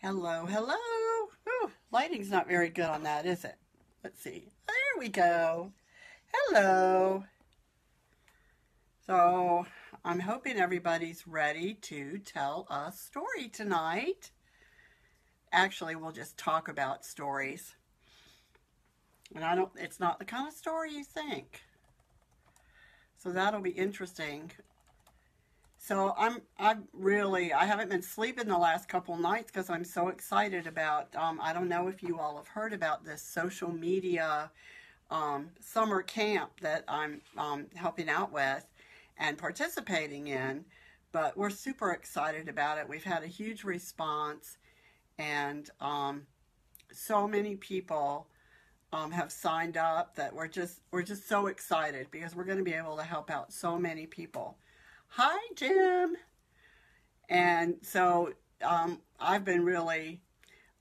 Hello, hello. Ooh, lighting's not very good on that, is it? Let's see. There we go. Hello. So, I'm hoping everybody's ready to tell a story tonight. Actually, we'll just talk about stories. And it's not the kind of story you think. So that'll be interesting. So I haven't been sleeping the last couple nights because I'm so excited about, I don't know if you all have heard about this social media summer camp that I'm helping out with and participating in, but we're super excited about it. We've had a huge response, and so many people have signed up that we're just so excited because we're going to be able to help out so many people. Hi, Jim. And so I've been really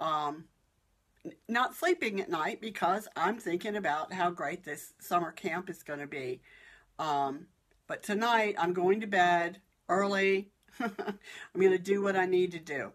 not sleeping at night because I'm thinking about how great this summer camp is going to be. But tonight I'm going to bed early. I'm going to do what I need to do.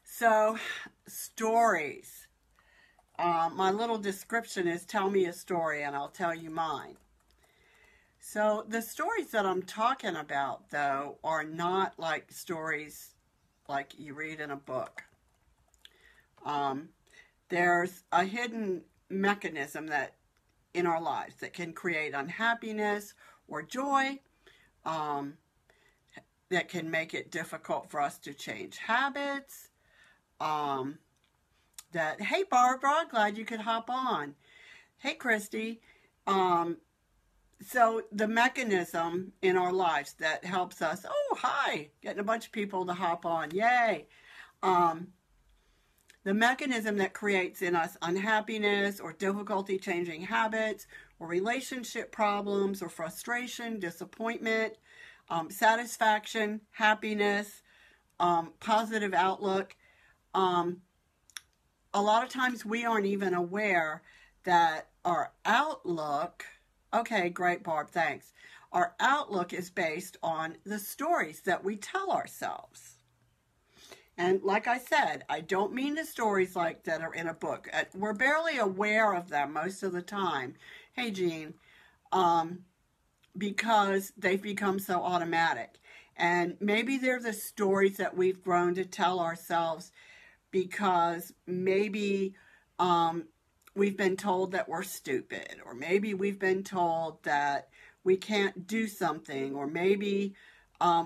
So, stories. My little description is tell me a story and I'll tell you mine. So the stories that I'm talking about, though, are not like stories like you read in a book. There's a hidden mechanism that in our lives that can create unhappiness or joy, that can make it difficult for us to change habits. Hey, Barbara, glad you could hop on. Hey, Christy. So the mechanism in our lives that helps us, oh, hi, getting a bunch of people to hop on, yay. The mechanism that creates in us unhappiness or difficulty changing habits or relationship problems or frustration, disappointment, satisfaction, happiness, positive outlook. A lot of times we aren't even aware that our outlook, okay, great, Barb, thanks. Our outlook is based on the stories that we tell ourselves. And like I said, I don't mean the stories like that are in a book. We're barely aware of them most of the time. Hey, Jean. Because they've become so automatic. And maybe they're the stories that we've grown to tell ourselves because maybe we've been told that we're stupid, or maybe we've been told that we can't do something, or maybe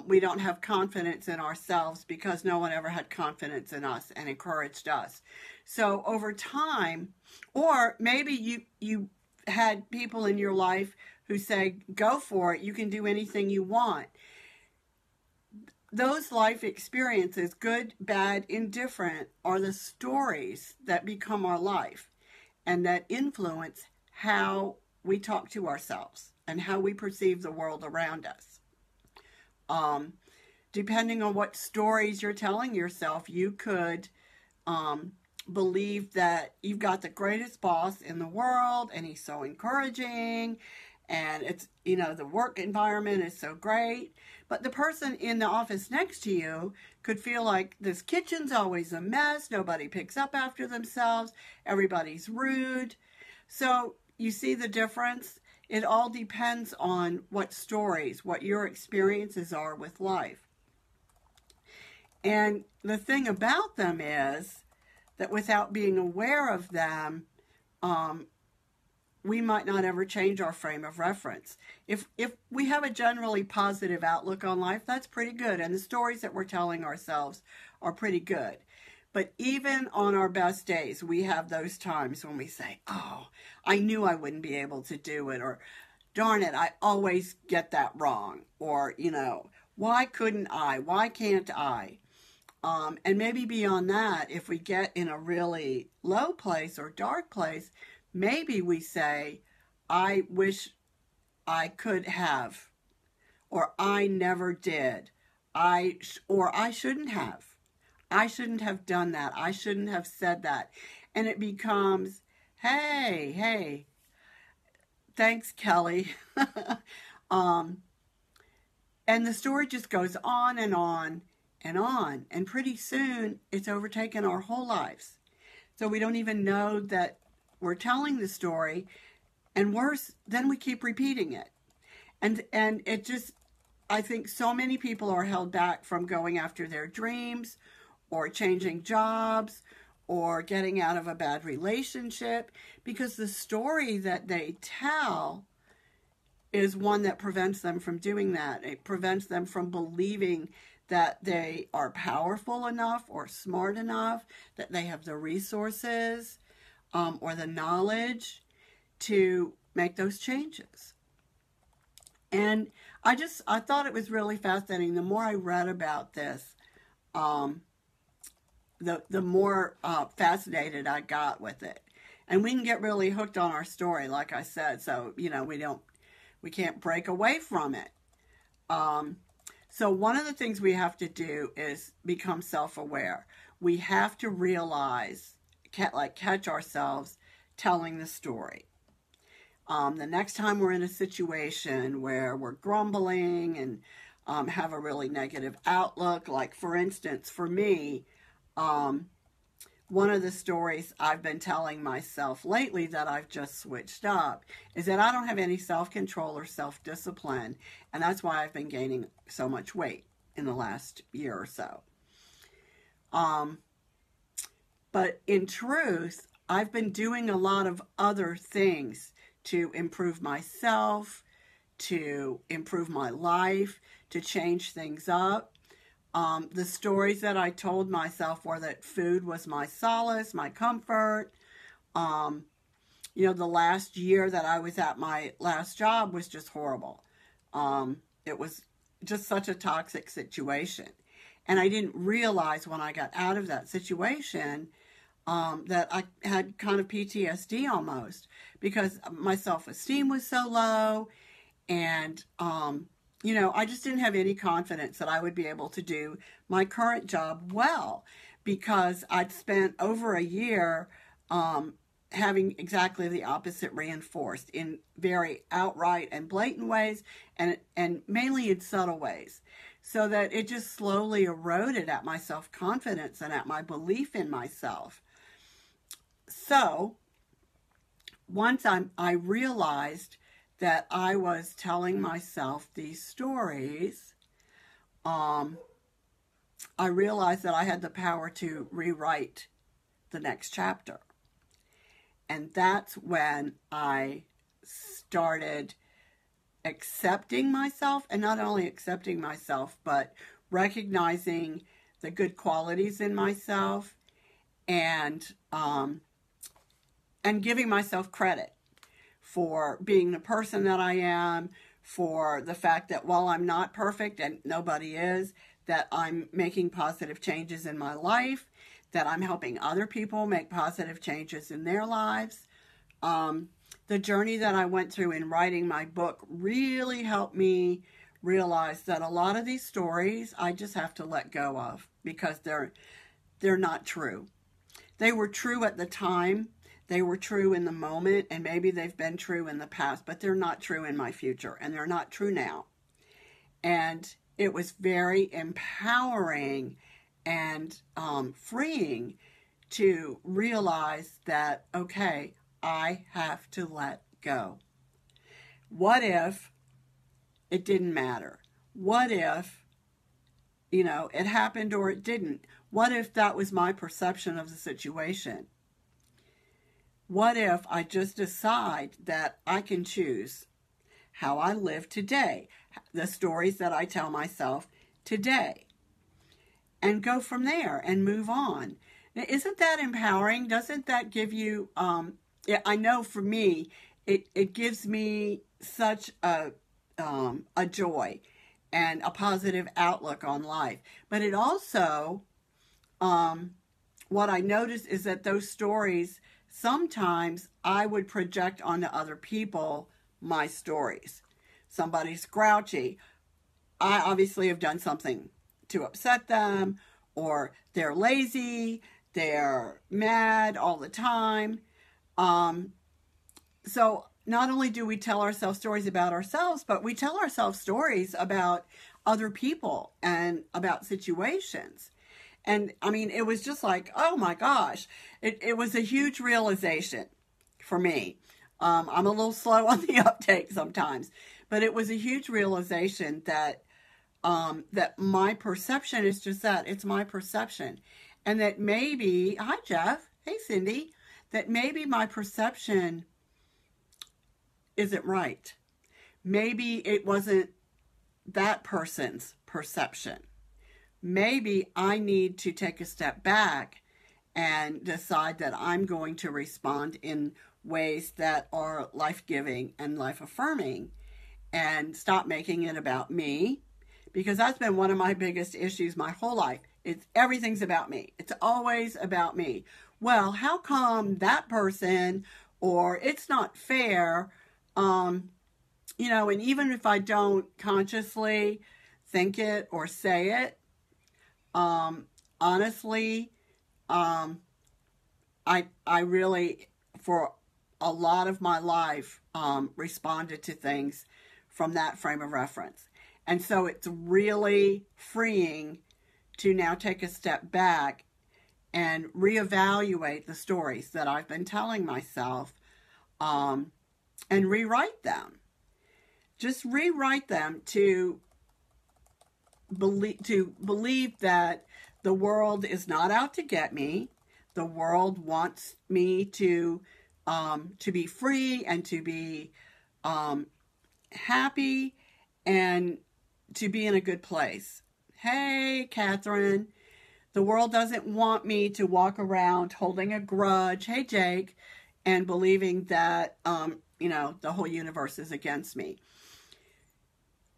we don't have confidence in ourselves because no one ever had confidence in us and encouraged us. So over time, or maybe you had people in your life who say, go for it, you can do anything you want. Those life experiences, good, bad, indifferent, are the stories that become our life and that influence how we talk to ourselves and how we perceive the world around us. Depending on what stories you're telling yourself, you could believe that you've got the greatest boss in the world and he's so encouraging and it's, the work environment is so great. But the person in the office next to you could feel like this kitchen's always a mess, nobody picks up after themselves, everybody's rude. So you see the difference? It all depends on what stories, what your experiences are with life. And the thing about them is that without being aware of them, we might not ever change our frame of reference. If we have a generally positive outlook on life, that's pretty good. And the stories that we're telling ourselves are pretty good. But even on our best days, we have those times when we say, oh, I knew I wouldn't be able to do it. Or, darn it, I always get that wrong. Or, why couldn't I? Why can't I? And maybe beyond that, if we get in a really low place or dark place, maybe we say, I wish I could have, or I never did, or I shouldn't have. I shouldn't have done that. I shouldn't have said that. And it becomes, hey, thanks, Kelly. And the story just goes on and on. and on. And pretty soon, it's overtaken our whole lives. So we don't even know that we're telling the story. And worse, then we keep repeating it. And it just, I think so many people are held back from going after their dreams or changing jobs or getting out of a bad relationship because the story that they tell is one that prevents them from doing that. It prevents them from believing that they are powerful enough or smart enough, that they have the resources or the knowledge to make those changes. And I thought it was really fascinating. The more I read about this, the more fascinated I got with it. And we can get really hooked on our story, like I said. So, we can't break away from it. So one of the things we have to do is become self-aware. We have to realize, catch ourselves telling the story. The next time we're in a situation where we're grumbling and have a really negative outlook, like for instance, for me, one of the stories I've been telling myself lately that I've just switched up is that I don't have any self-control or self-discipline, and that's why I've been gaining so much weight in the last year or so. But in truth, I've been doing a lot of other things to improve myself, to improve my life, to change things up. The stories that I told myself were that food was my solace, my comfort. The last year that I was at my last job was just horrible. It was just such a toxic situation. And I didn't realize when I got out of that situation that I had kind of PTSD almost because my self-esteem was so low and I just didn't have any confidence that I would be able to do my current job well because I'd spent over a year having exactly the opposite reinforced in very outright and blatant ways and mainly in subtle ways. So that it just slowly eroded at my self-confidence and at my belief in myself. So once I realized that I was telling myself these stories, I realized that I had the power to rewrite the next chapter. And that's when I started accepting myself, and not only accepting myself, but recognizing the good qualities in myself and giving myself credit for being the person that I am, for the fact that while I'm not perfect, and nobody is, that I'm making positive changes in my life, that I'm helping other people make positive changes in their lives. The journey that I went through in writing my book really helped me realize that a lot of these stories I just have to let go of because they're not true. They were true at the time. They were true in the moment, and maybe they've been true in the past, but they're not true in my future, and they're not true now. And it was very empowering and freeing to realize that, okay, I have to let go. What if it didn't matter? What if, it happened or it didn't? What if that was my perception of the situation? What if I just decide that I can choose how I live today, the stories that I tell myself today, and go from there and move on? Now, isn't that empowering? Doesn't that give you, I know for me, it gives me such a joy and a positive outlook on life. But it also, what I noticed is that those stories, sometimes I would project onto other people my stories. Somebody's grouchy. I obviously have done something to upset them, or they're lazy, they're mad all the time. So not only do we tell ourselves stories about ourselves, but we tell ourselves stories about other people and about situations. And I mean, it was just like, oh my gosh, it was a huge realization for me. I'm a little slow on the uptake sometimes, but it was a huge realization that that my perception is just that. It's my perception. And that maybe, hi Jeff, hey Cindy, that maybe my perception isn't right. Maybe it wasn't that person's perception. Maybe I need to take a step back and decide that I'm going to respond in ways that are life-giving and life-affirming and stop making it about me, because that's been one of my biggest issues my whole life. Everything's about me. It's always about me. Well, how come that person, or it's not fair, and even if I don't consciously think it or say it, honestly, I really, for a lot of my life, responded to things from that frame of reference. And so it's really freeing to now take a step back and reevaluate the stories that I've been telling myself, and rewrite them. Just rewrite them to believe that the world is not out to get me. The world wants me to be free and to be happy and to be in a good place. Hey, Catherine. The world doesn't want me to walk around holding a grudge. Hey, Jake. And believing that, the whole universe is against me.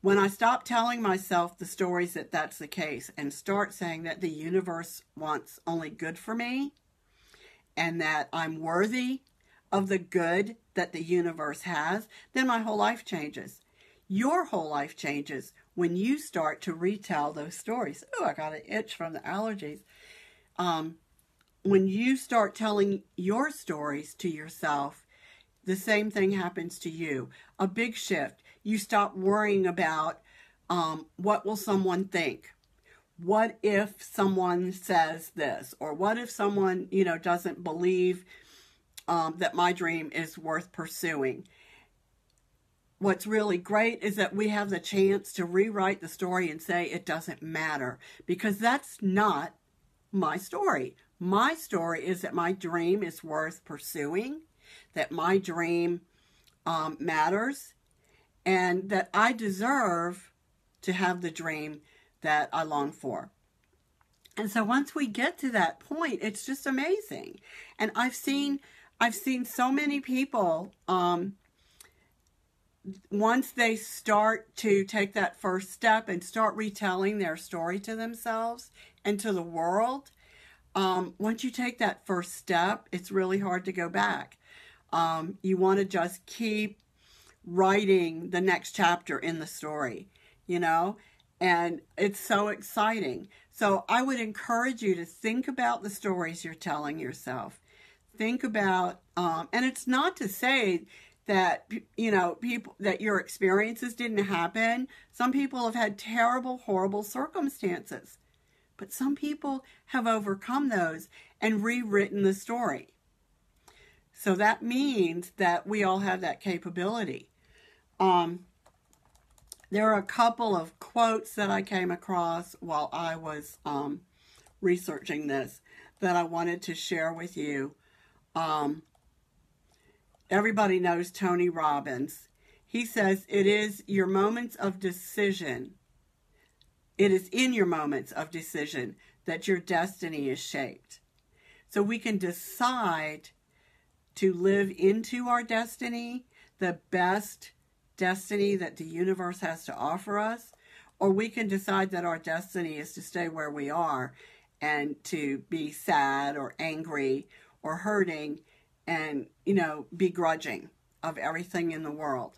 When I stop telling myself the stories that that's the case and start saying that the universe wants only good for me and that I'm worthy of the good that the universe has, then my whole life changes. Your whole life changes when you start to retell those stories. Oh, I got an itch from the allergies. When you start telling your stories to yourself, the same thing happens to you. A big shift. You stop worrying about what will someone think? What if someone says this? Or what if someone, doesn't believe that my dream is worth pursuing? What's really great is that we have the chance to rewrite the story and say it doesn't matter, because that's not my story. My story is that my dream is worth pursuing, that my dream matters, and that I deserve to have the dream that I long for. And so once we get to that point, it's just amazing. And I've seen so many people, once they start to take that first step and start retelling their story to themselves and to the world, once you take that first step, it's really hard to go back. You want to just keep writing the next chapter in the story, and it's so exciting. So I would encourage you to think about the stories you're telling yourself. Think about, and it's not to say that, people, that your experiences didn't happen. Some people have had terrible, horrible circumstances, but some people have overcome those and rewritten the story. So that means that we all have that capability. There are a couple of quotes that I came across while I was researching this that I wanted to share with you. Everybody knows Tony Robbins. He says, it is your moments of decision. It is in your moments of decision that your destiny is shaped. So we can decide to live into our destiny, the best destiny that the universe has to offer us, or we can decide that our destiny is to stay where we are and to be sad or angry or hurting and, begrudging of everything in the world.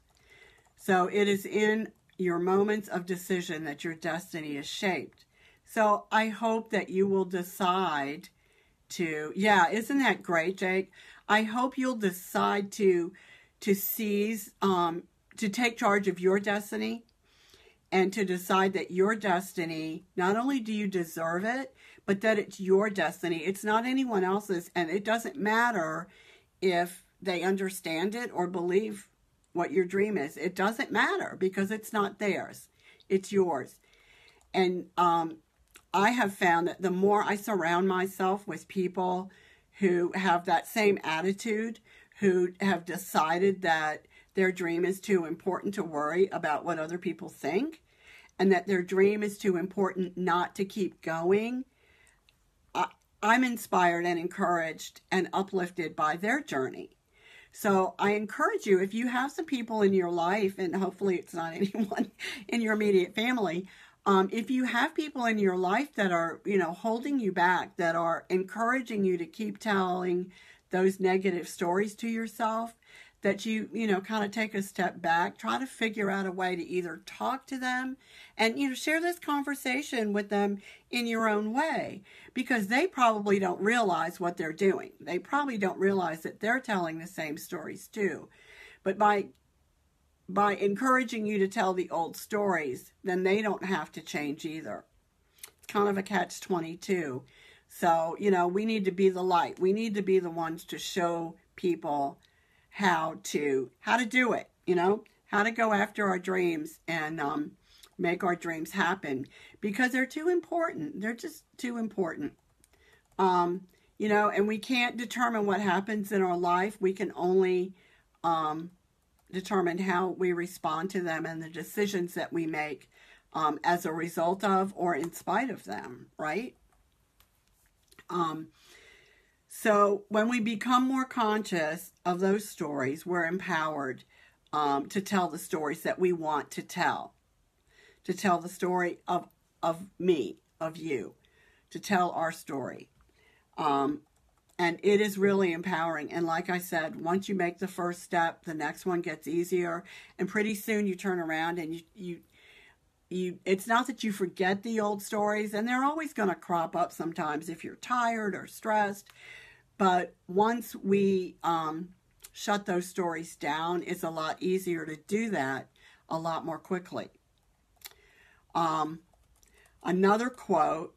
So it is in your moments of decision that your destiny is shaped. So I hope that you will decide to, isn't that great, Jake? I hope you'll decide to seize, to take charge of your destiny and to decide that your destiny, not only do you deserve it, but that it's your destiny. It's not anyone else's, and it doesn't matter if they understand it or believe what your dream is. It doesn't matter because it's not theirs. It's yours. And I have found that the more I surround myself with people who have that same attitude, who have decided that their dream is too important to worry about what other people think, and that their dream is too important not to keep going, I'm inspired and encouraged and uplifted by their journey. So I encourage you, if you have some people in your life, and hopefully it's not anyone in your immediate family, if you have people in your life that are, holding you back, that are encouraging you to keep telling those negative stories to yourself, that you kind of take a step back, try to figure out a way to either talk to them and, share this conversation with them in your own way, because they probably don't realize what they're doing. They probably don't realize that they're telling the same stories too. But by encouraging you to tell the old stories, then they don't have to change either. It's kind of a catch-22. So, we need to be the light. We need to be the ones to show people how to do it, how to go after our dreams and make our dreams happen, because they're too important. They're just too important. And we can't determine what happens in our life. We can only determine how we respond to them and the decisions that we make as a result of or in spite of them, right? So when we become more conscious of those stories, we're empowered to tell the stories that we want to tell the story of me, of you, to tell our story. And it is really empowering. And like I said, once you make the first step, the next one gets easier. And pretty soon you turn around and you it's not that you forget the old stories, and they're always going to crop up sometimes if you're tired or stressed. But once we shut those stories down, it's a lot easier to do that a lot more quickly. Another quote,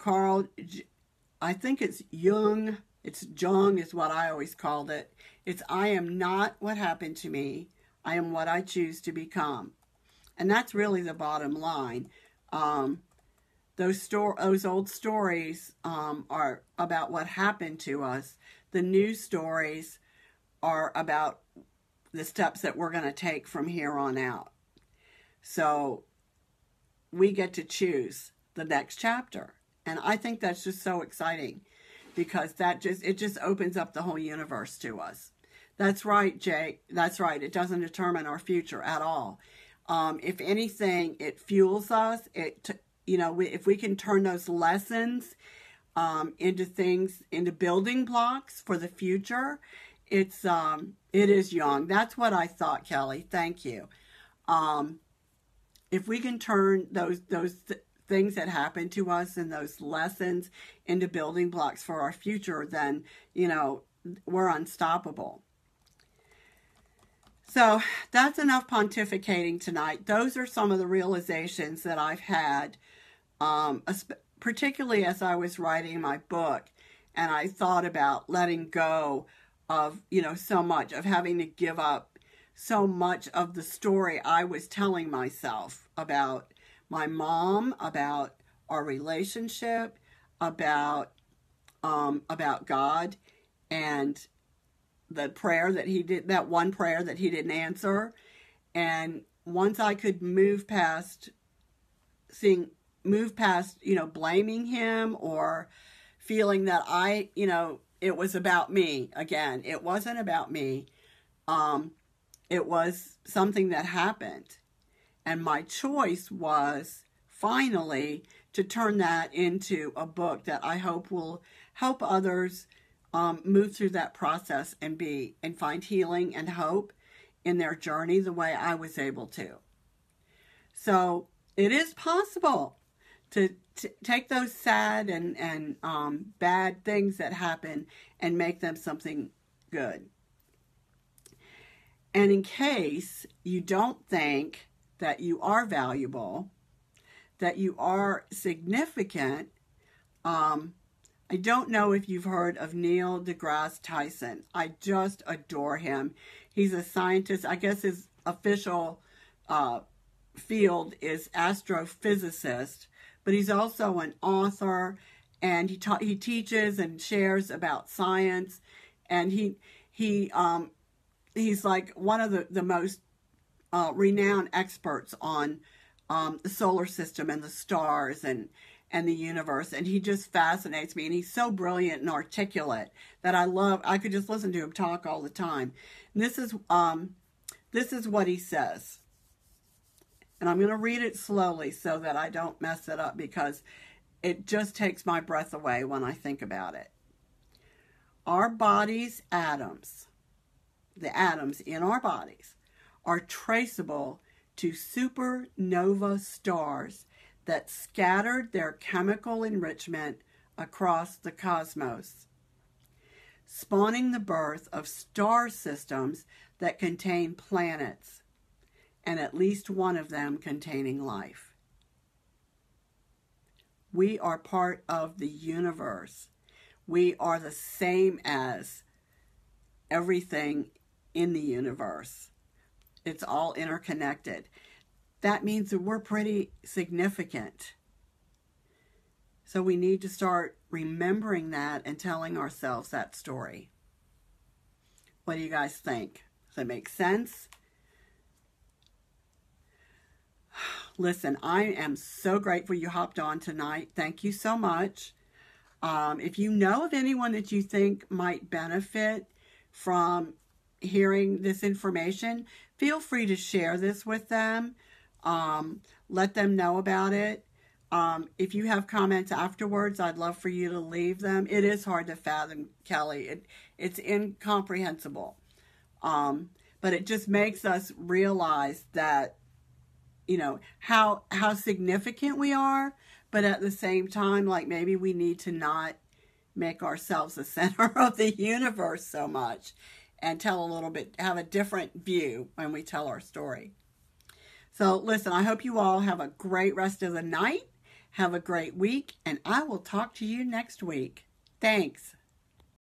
I think it's Jung is what I always called it. It's, I am not what happened to me. I am what I choose to become. And that's really the bottom line. Those old stories are about what happened to us. The new stories are about the steps that we're going to take from here on out. So we get to choose the next chapter. And I think that's just so exciting, because it just opens up the whole universe to us. That's right, Jake. That's right. It doesn't determine our future at all. If anything, it fuels us. If we can turn those lessons into building blocks for the future, it is young. That's what I thought, Kelly. Thank you. If we can turn those things that happen to us and those lessons into building blocks for our future, then we're unstoppable. So that's enough pontificating tonight. Those are some of the realizations that I've had, particularly as I was writing my book, and I thought about letting go of, so much, of having to give up so much of the story I was telling myself about my mom, about our relationship, about God, and the prayer that he did, that one prayer that he didn't answer. And once I could move past, blaming him or feeling that it was about me again. It wasn't about me. It was something that happened. And my choice was finally to turn that into a book that I hope will help others move through that process and find healing and hope in their journey the way I was able to. So it is possible to take those sad and bad things that happen and make them something good. And in case you don't think that you are valuable, that you are significant. I don't know if you've heard of Neil deGrasse Tyson. I just adore him. He's a scientist. I guess his official field is astrophysicist, but he's also an author, and he teaches and shares about science, and he's like one of the most renowned experts on the solar system and the stars and the universe, and he just fascinates me, and he's so brilliant and articulate that I could just listen to him talk all the time. And this is what he says, and I'm going to read it slowly so that I don't mess it up, because it just takes my breath away when I think about it. Our body's atoms, the atoms in our bodies, are traceable to supernova stars that scattered their chemical enrichment across the cosmos, spawning the birth of star systems that contain planets, and at least one of them containing life. We are part of the universe. We are the same as everything in the universe. It's all interconnected. That means that we're pretty significant. So we need to start remembering that and telling ourselves that story. What do you guys think? Does it make sense? Listen, I am so grateful you hopped on tonight. Thank you so much. If you know of anyone that you think might benefit from hearing this information, feel free to share this with them. Let them know about it. If you have comments afterwards, I'd love for you to leave them. It is hard to fathom, Kelly. It's incomprehensible. But it just makes us realize that, how significant we are, but at the same time, like, maybe we need to not make ourselves the center of the universe so much, and have a different view when we tell our story. So listen, I hope you all have a great rest of the night. Have a great week, and I will talk to you next week. Thanks.